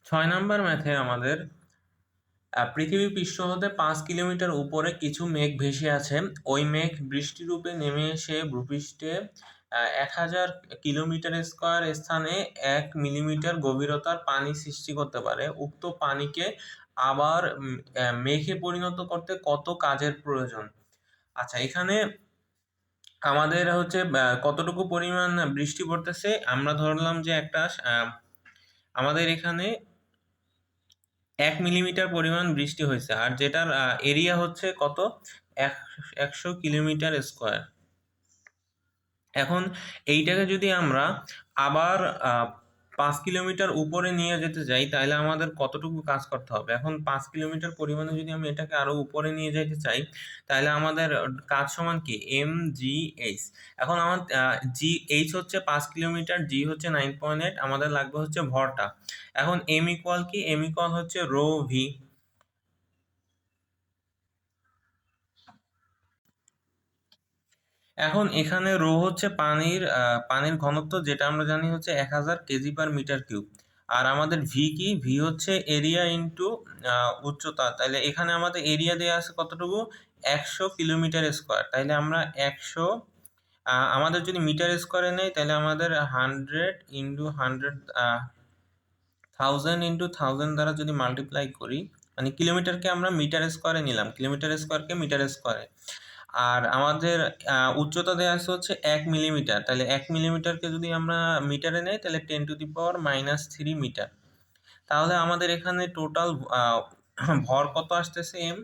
6 number ম্যাথে আমাদের পৃথিবী পৃষ্ঠ হতে 5 কিলোমিটার উপরে কিছু মেঘ ভেসে আছে। ওই মেঘ বৃষ্টিরূপে নেমে এসে ভূপৃষ্ঠে 1000 কিলোমিটার স্কয়ার স্থানে 1 মিলিমিটার গভীরতার পানি সৃষ্টি করতে পারে। উক্ত পানিকে আবার মেঘে পরিণত করতে কত কাজের প্রয়োজন? আচ্ছা, এখানে আমাদের হচ্ছে কতটুকু পরিমাণ বৃষ্টি পড়তেছে, আমরা ধরলাম যে একটা আমাদের এখানে 1 মিলিমিটার পরিমাণ বৃষ্টি হয়েছে, আর যেটার এরিয়া হচ্ছে কত, 100 কিলোমিটার স্কোয়ার। এখন এইটাকে যদি আমরা আবার 5 কিলোমিটার উপরে নিয়ে যেতে চাই, তাহলে আমাদের কতটুকু কাজ করতে হবে? এখন 5 কিলোমিটার পরিমাণে যদি আমি এটাকে আরো উপরে নিয়ে যেতে চাই, তাহলে আমাদের কাজ সমান কি, এম জি এইচ। এখন আমার জি এইচ হচ্ছে 5 কিলোমিটার, জি হচ্ছে 9.8, আমাদের লাগবে হচ্ছে ভরটা। এখন এম ইকুয়াল কি, এম ইকুয়াল হচ্ছে রো ভি। এখন এখানে রো হচ্ছে পানির ঘনত্ব, যেটা আমরা জানি হচ্ছে 1000 কেজি পার মিটার কিউব। আর আমাদের ভি কি, ভি হচ্ছে এরিয়া ইন্টু উচ্চতা। তাহলে এখানে আমাদের এরিয়া দেওয়া আছে কতটুকু, 100 কিলোমিটার স্কোয়ার। তাহলে আমরা 100, আমাদের যদি মিটার স্কোয়ারে নেই, তাহলে আমাদের 100 ইন্টু 100, 1000 ইন্টু 1000 দ্বারা যদি মাল্টিপ্লাই করি, মানে কিলোমিটারকে আমরা মিটার স্কোয়ারে নিলাম, কিলোমিটার স্কোয়ারকে মিটার স্কোয়ারে। আর আমাদের উচ্চতা দেওয়া আছে হচ্ছে 1 মিলিমিটার। তাহলে 1 মিলিমিটারকে যদি আমরা মিটারে নেই, তাহলে 10⁻³ মিটার। তাহলে আমাদের এখানে টোটাল ভর কত আসতেছে, এম।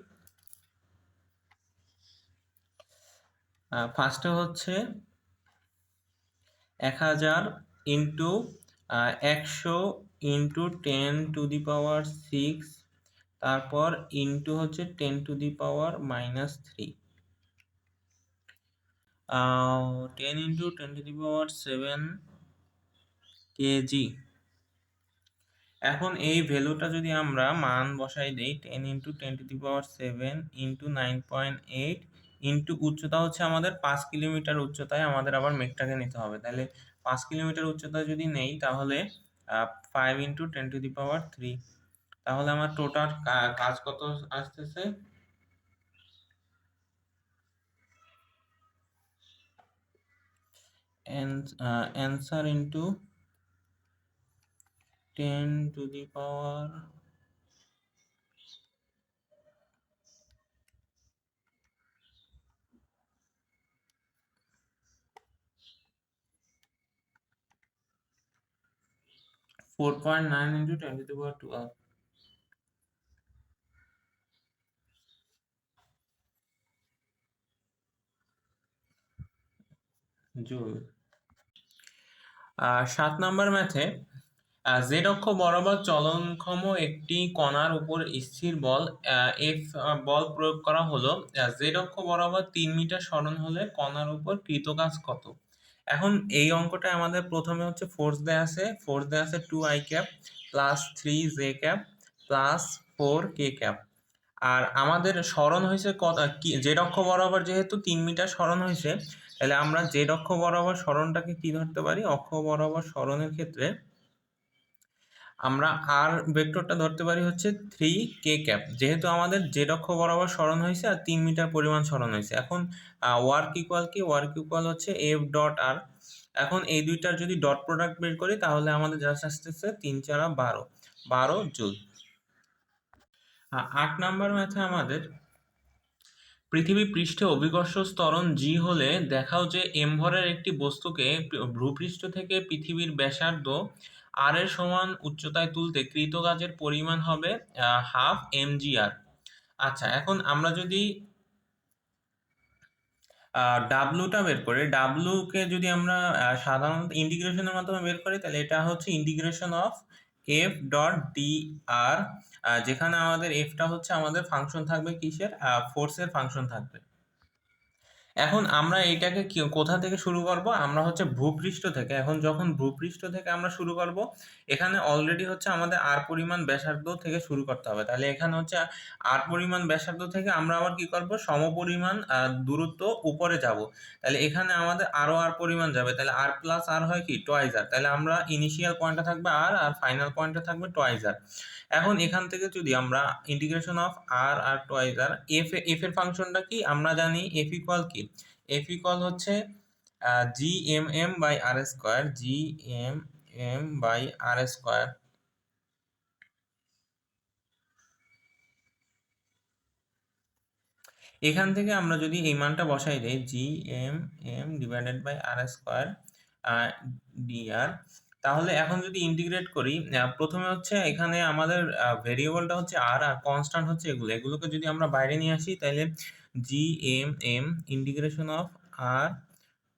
ফার্স্টে হচ্ছে 1000 ইন্টু 100 ইন্টু 10⁻⁶, তারপর ইন্টু হচ্ছে 10⁻³ 10 ইন্টু 10⁻⁷ কেজি। এখন এই ভ্যালুটা যদি আমরা মান বসাই দেই, 10 ইন্টু 10⁻⁷ ইন্টু 9.8 ইন্টু উচ্চতা হচ্ছে আমাদের 5 কিলোমিটার উচ্চতায় আমাদের আবার মেঘটাকে নিতে হবে। তাহলে 5 কিলোমিটার উচ্চতায় যদি নেই, তাহলে 5 ইন্টু 10⁻⁵, তাহলে আমার টোটাল কাজ কত আসতেছে, answer into 10⁻⁴ 4.9 into 10⁻12 joule. 7 number ম্যাথে জেড অক্ষ বরাবর চলনক্ষম একটি কণার উপর স্থির বল এফ বল প্রয়োগ করা হলো। জেড অক্ষ বরাবর 3 মিটার সরণ হলে কণার উপর কৃত কাজ কত? এখন এই অঙ্কটা আমাদের প্রথমে হচ্ছে ফোর্স দেয়া আছে 2i cap plus 3j cap plus 4k cap. আর আমাদের সরণ হয়েছে জেড অক্ষ বরাবর, যেহেতু 3 মিটার সরণ হয়েছে, তাহলে আমরা জেড অক্ষ বরাবর সরণটাকে কি ধরতে পারি, অক্ষ বরাবর সরণের ক্ষেত্রে আমরা আর ভেক্টরটা ধরতে পারি হচ্ছে 3k ক্যাপ, যেহেতু আমাদের জেড অক্ষ বরাবর সরণ হয়েছে আর 3 মিটার পরিমাণ সরণ হয়েছে। এখন ওয়ার্ক ইকুয়াল কি, ওয়ার্ক ইকুয়াল হচ্ছে এফ ডট আর। এখন এই দুইটার যদি ডট প্রোডাক্ট বের করি, তাহলে আমাদের জাস্ট আসতেছে 3×4 = 12 জুল। 8 নাম্বার ম্যাথে আমাদের পৃথিবী পৃষ্ঠে অভিকর্ষ ত্বরণ জি হলে দেখাও যে এম ভরের একটি বস্তুকে ভূপৃষ্ঠ থেকে পৃথিবীর ব্যাসার্ধ আর এর সমান উচ্চতায় তুলতে কৃত কাজের পরিমাণ হবে 1/2 mgr। আচ্ছা, এখন আমরা যদি ডাব্লুটা বের করি, ডাব্লু কে যদি আমরা সাধারণত ইন্টিগ্রেশনের মাধ্যমে বের করি, তাহলে এটা হচ্ছে integration of F dot D R, যেখানে আমাদের এফটা হচ্ছে আমাদের ফাংশন থাকবে কিসের, ফোর্সের ফাংশন থাকবে। এখন আমরা এইটাকে কোথা থেকে শুরু করব? আমরা হচ্ছে ভূপৃষ্ঠ থেকে। এখন যখন ভূপৃষ্ঠ থেকে আমরা শুরু করব, এখানে অলরেডি হচ্ছে আমাদের আর পরিমাণ ব্যাসার্ধ থেকে শুরু করতে হবে। তাহলে এখানে হচ্ছে আর পরিমাণ ব্যাসার্ধ থেকে আমরা আবার কি করব, সমপরিমাণ দূরত্ব উপরে যাব। তাহলে এখানে আমাদের আরো আর পরিমাণ যাবে, তাহলে আর প্লাস আর হয় কি টয়েস আর। তাহলে আমরা ইনিশিয়াল পয়েন্টটা থাকবে আর, আর ফাইনাল পয়েন্টটা থাকবে টয়েস আর। এখন এখান থেকে যদি আমরা ইন্টিগ্রেশন অফ আর আর টয়েস আর, এফ এর ফাংশনটা কি আমরা জানি, এফ ইকুয়াল কি, এফ ইকুয়াল হচ্ছে G M M by R square, G M M by R square. এখান থেকে আমরা যদি এই মানটা বসাই দেই, G M M divided by R square D R, তাহলে এখন যদি ইন্টিগ্রেট করি, প্রথমে হচ্ছে এখানে আমাদের ভেরিয়েবলটা হচ্ছে আর, আর কনস্ট্যান্ট হচ্ছে এগুলোকে যদি আমরা বাইরে নিয়ে আসি, তাহলে G M M integration of R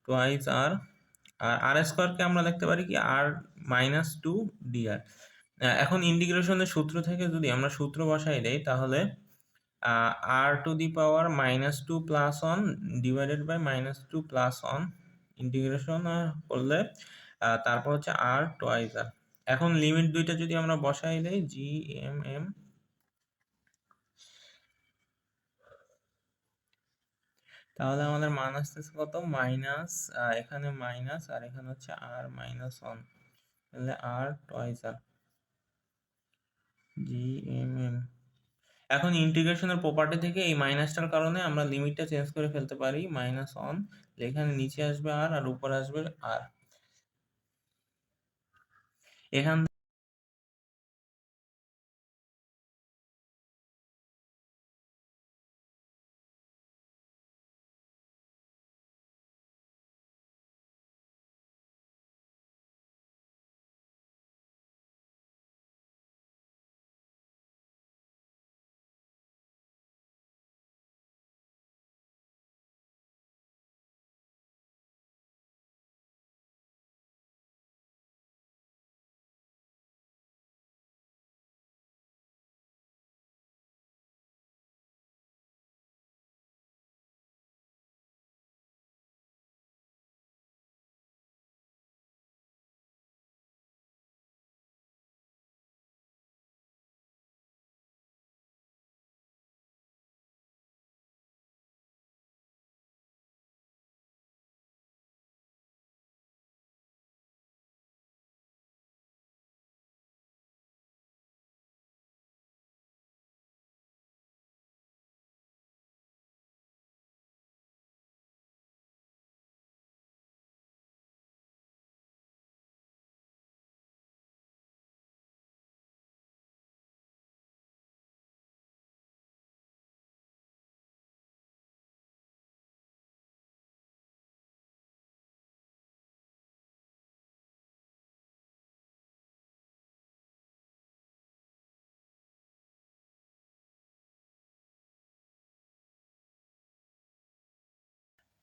twice R, আর আর স্কোয়ারকে আমরা দেখতে পারি কি আর মাইনাস টু ডিআর। এখন ইন্টিগ্রেশনের সূত্র থেকে যদি আমরা সূত্র বসাই দেই, তাহলে R to the power minus two plus one divided by minus two plus one, integration করলে তারপর হচ্ছে আর টোয়াইস আর। এখন লিমিট দুইটা যদি আমরা বসাই দেই, জি এম এম, তাহলে আমাদের মান আসতেছে কত, মাইনাস, এখানে মাইনাস আর এখানে হচ্ছে আর মাইনাস ওয়ান, তাহলে আর টোয়াইস আর জি এম এম। এখন ইন্টিগ্রেশনের প্রপার্টি থেকে এই মাইনাসটার কারণে আমরা লিমিটটা চেঞ্জ করে ফেলতে পারি, মাইনাস ওয়ান, এখানে নিচে আসবে আর, আর উপরে আসবে আর। এখান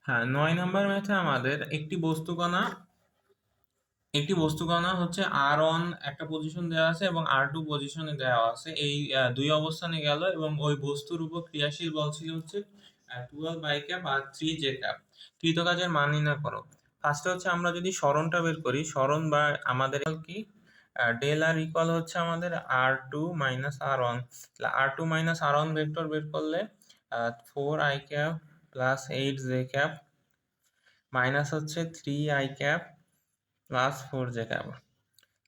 হ্যাঁ, 9 নম্বর ম্যাথে আমাদের একটি বস্তুকণা হচ্ছে আর1 একটা পজিশন দেওয়া আছে এবং আর2 পজিশনে দেওয়া আছে, এই দুই অবস্থানে গেল এবং ওই বস্তুর উপর ক্রিয়াশীল বল ছিল হচ্ছে 12 আই ক্যাপ আর 3 জে ক্যাপ। কৃত কাজের মান নির্ণয় করো। ফার্স্টে হচ্ছে আমরা যদি সরণটা বের করি, সরণ বা আমাদের কি ডেল আর ইকুয়াল হচ্ছে আমাদের আর2 মাইনাস আর1। আর2 মাইনাস আর1 ভেক্টর বের করলে 4 I cap plus 8 J cap minus হচ্ছে 3 I cap plus 4 J cap.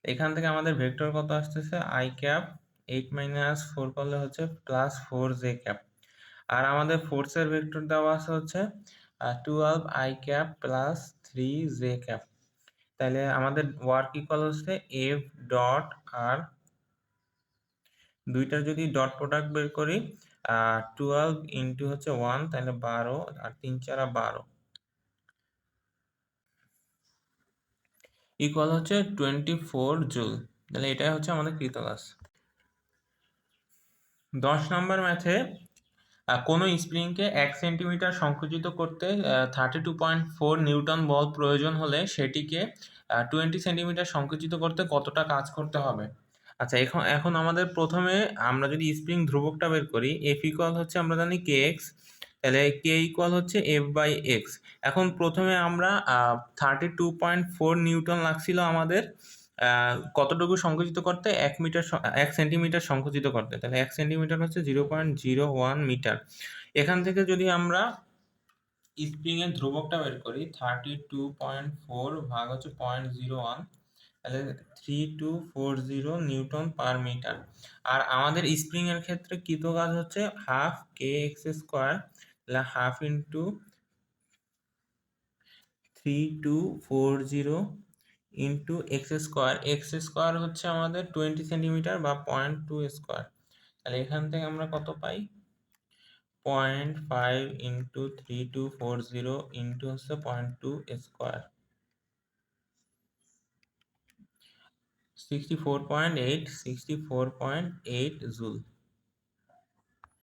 এখান থেকে আমাদের ভেক্টর কত আসতেছে, আই ক্যাপ 8 মাইনাস 4 করলে হচ্ছে প্লাস 4 জে ক্যাপ। আর আমাদের ফোর্সের ভেক্টর দেওয়া আছে হচ্ছে 12 I cap plus 3 J cap. তাহলে আমাদের ওয়ার্ক ইকুয়াল হচ্ছে এফ ডট আর, দুইটার যদি ডট প্রোডাক্ট বের করি 12 ইন্টু হচ্ছে 1, তাহলে 12 আর 3 4 12 ইকুয়াল হচ্ছে 24 জুল। তাহলে এটাই হচ্ছে আমাদের কৃত কাজ। 10 নম্বর ম্যাথে কোনো স্প্রিংকে 1 সেন্টিমিটার সংকুচিত করতে 32.4 নিউটন বল প্রয়োজন হলে সেটিকে 20 সেন্টিমিটার সংকুচিত করতে কতটা কাজ করতে হবে। আচ্ছা, এখন এখন আমাদের প্রথমে আমরা যদি স্প্রিং ধ্রুবকটা বের করি, এফ ইকুয়াল হচ্ছে আমরা জানি কে এক্স, তাহলে কে ইকুয়াল হচ্ছে F/x। এখন প্রথমে আমরা 32.4 নিউটন লাগছিল আমাদের কতটুকু সংকুচিত করতে, 1 সেন্টিমিটার সংকুচিত করতে। তাহলে 1 সেন্টিমিটার হচ্ছে 0.01 মিটার। এখান থেকে যদি আমরা স্প্রিং এর ধ্রুবকটা বের করি, 32.4 ভাগ হচ্ছে 0.01, তাহলে 3240 নিউটন পার মিটার। আর আমাদের স্প্রিং এর ক্ষেত্রে কৃত কাজ হচ্ছে হাফ kx², তাহলে half into 3240 into x²। x² হচ্ছে আমাদের 20 সেন্টিমিটার বা 0.2²। তাহলে এখান থেকে আমরা কত পাই, 0.5 ইন্টু 3240 ইন্টু হচ্ছে 0.2², 64.8 জুল।